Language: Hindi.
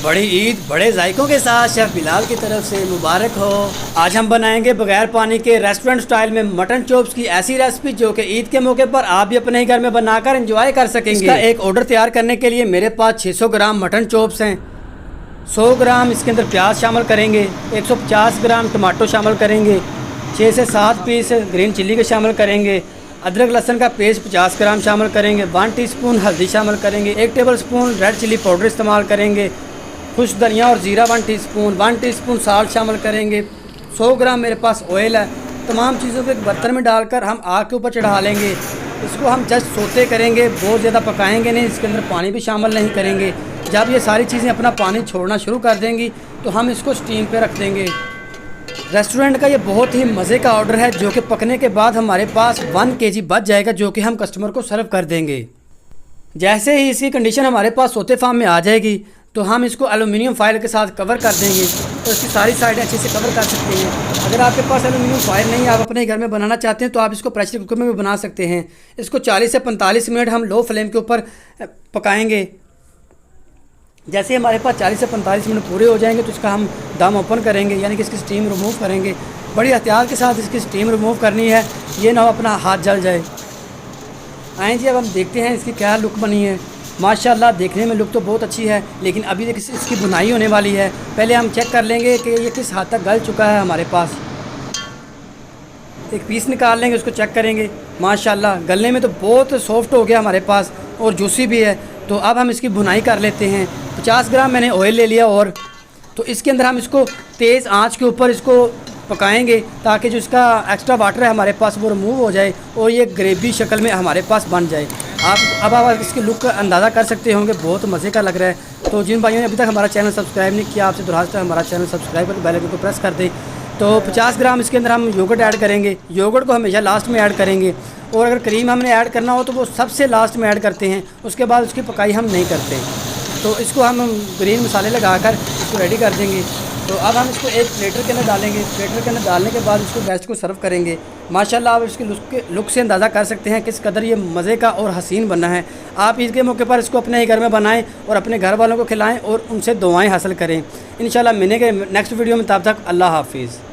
बड़ी ईद बड़े जायकों के साथ शेफ़ बिलाल की तरफ से मुबारक हो। आज हम बनाएंगे बगैर पानी के रेस्टोरेंट स्टाइल में मटन चॉप्स की ऐसी रेसिपी जो कि ईद के मौके पर आप भी अपने ही घर में बनाकर एंजॉय कर सकेंगे। इसका एक ऑर्डर तैयार करने के लिए मेरे पास 600 ग्राम मटन चॉप्स हैं। 100 ग्राम इसके अंदर प्याज शामिल करेंगे, 150 ग्राम टमाटो शामिल करेंगे, 6 से 7 पीस ग्रीन चिल्ली के शामिल करेंगे, अदरक लहसुन का पेस्ट 50 ग्राम शामिल करेंगे, 1 टीस्पून हल्दी शामिल करेंगे, 1 टेबलस्पून रेड चिली पाउडर इस्तेमाल करेंगे, खुश धनिया और ज़ीरा 1 टीस्पून, 1 टीस्पून साल्ट शामिल करेंगे, 100 ग्राम मेरे पास ऑयल है। तमाम चीज़ों को एक बर्तन में डालकर हम आग के ऊपर चढ़ा लेंगे। इसको हम जस्ट सोते करेंगे, बहुत ज़्यादा पकाएंगे नहीं, इसके अंदर पानी भी शामिल नहीं करेंगे। जब ये सारी चीज़ें अपना पानी छोड़ना शुरू कर देंगी तो हम इसको स्टीम पे रख देंगे। रेस्टोरेंट का ये बहुत ही मज़े का ऑर्डर है जो कि पकने के बाद हमारे पास 1 kg बच जाएगा, जो कि हम कस्टमर को सर्व कर देंगे। जैसे ही इसकी कंडीशन हमारे पास सोते फार्म में आ जाएगी तो हम इसको एलुमिनियम फाइल के साथ कवर कर देंगे और इसकी सारी साइडें अच्छे से कवर कर सकते हैं। अगर आपके पास एलुमिनियम फाइल नहीं, आप अपने घर में बनाना चाहते हैं तो आप इसको प्रेशर कुकर में भी बना सकते हैं। इसको 40 से 45 मिनट हम लो फ्लेम के ऊपर पकाएंगे। जैसे हमारे पास 40 से 45 मिनट पूरे हो जाएंगे तो इसका हम दम ओपन करेंगे, यानी कि इसकी स्टीम रिमूव करेंगे। बड़ी एहतियात के साथ इसकी स्टीम रिमूव करनी है, ये ना हो अपना हाथ जल जाए। आएँ जी, अब हम देखते हैं इसकी क्या लुक बनी है। माशाल्लाह देखने में लुक तो बहुत अच्छी है, लेकिन अभी इसकी बुनाई होने वाली है। पहले हम चेक कर लेंगे कि ये किस हद तक गल चुका है। हमारे पास एक पीस निकाल लेंगे, उसको चेक करेंगे। माशाल्लाह गलने में तो बहुत सॉफ्ट हो गया हमारे पास और जूसी भी है। तो अब हम इसकी बुनाई कर लेते हैं। 50 ग्राम मैंने ऑयल ले लिया और तो इसके अंदर हम इसको तेज़ आंच के ऊपर इसको पकाएंगे ताकि जो इसका एक्स्ट्रा वाटर है हमारे पास वो रिमूव हो जाए और ये ग्रेवी शक्ल में हमारे पास बन जाए। आप इसकी लुक का अंदाज़ा कर सकते होंगे, बहुत मज़े का लग रहा है। तो जिन भाइयों ने अभी तक हमारा चैनल सब्सक्राइब नहीं किया, आपसे दुरास्त है हमारा चैनल सब्सक्राइब करके बेल आइकन को प्रेस कर दें। तो 50 ग्राम इसके अंदर हम योगर्ट ऐड करेंगे। योगर्ट को हमेशा लास्ट में ऐड करेंगे और अगर क्रीम हमने ऐड करना हो तो वो सबसे लास्ट में ऐड करते हैं, उसके बाद उसकी पकाई हम नहीं करते। तो इसको हम ग्रीन मसाले लगाकर इसको रेडी कर देंगे। तो अब हम इसको एक प्लेटर के अंदर डालेंगे। प्लेटर के अंदर डालने के बाद इसको गेस्ट को सर्व करेंगे। माशाल्लाह आप इसके लुक से अंदाज़ा कर सकते हैं किस कदर ये मज़े का और हसीन बना है। आप ईद के मौके पर इसको अपने ही घर में बनाएं और अपने घर वालों को खिलाएं और उनसे दुआएं हासिल करें। इंशाल्लाह मिलेंगे नेक्स्ट वीडियो में, तब तक अल्लाह हाफिज़।